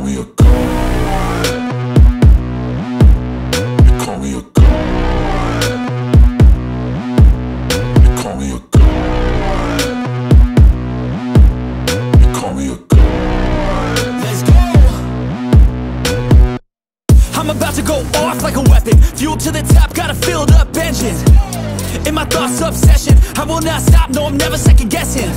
me a god. You call me a god. You call me a god. You call me a god. Let's go. I'm about to go off like a weapon. Fuel to the top, got a filled up engine. In my thoughts, obsession, I will not stop, no, I'm never second guessing.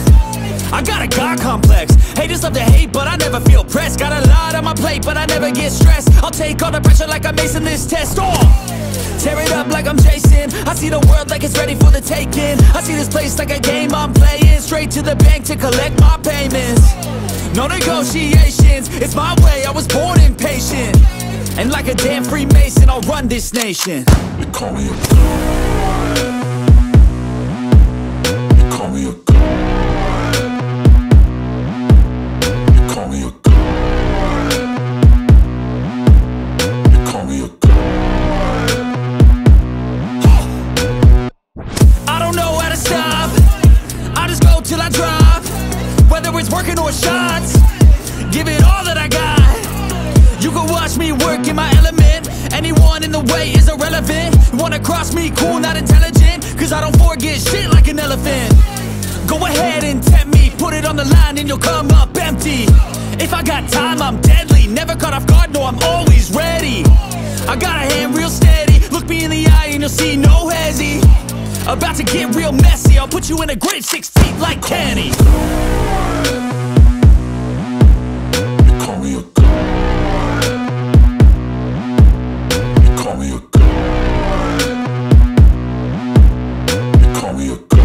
I got a God complex, haters love to hate, but I never feel pressed. Got a lot on my plate, but I never get stressed. I'll take all the pressure like I'm acing this test. Tear it up like I'm Jason. I see the world like it's ready for the taking. I see this place like a game I'm playing. Straight to the bank to collect my payments. No negotiations, it's my way, I was born impatient. And like a damn Freemason, I'll run this nation. You call me a god. You call me a god. You call me a god. You call me a god. I don't know how to stop, I just go till I drop. Whether it's working or shots, give it all that I got. You can watch me work in my element. Anyone in the way is irrelevant. You wanna cross me, cool, not intelligent, cause I don't forget shit like an elephant. Go ahead and tempt me, put it on the line and you'll come up empty. If I got time, I'm deadly. Never caught off guard, no, I'm always ready. I got a hand real steady. Look me in the eye and you'll see no hezzy. About to get real messy, I'll put you in a grave 6 feet like Kenny. You call me a god. You call me a god. You call me a god.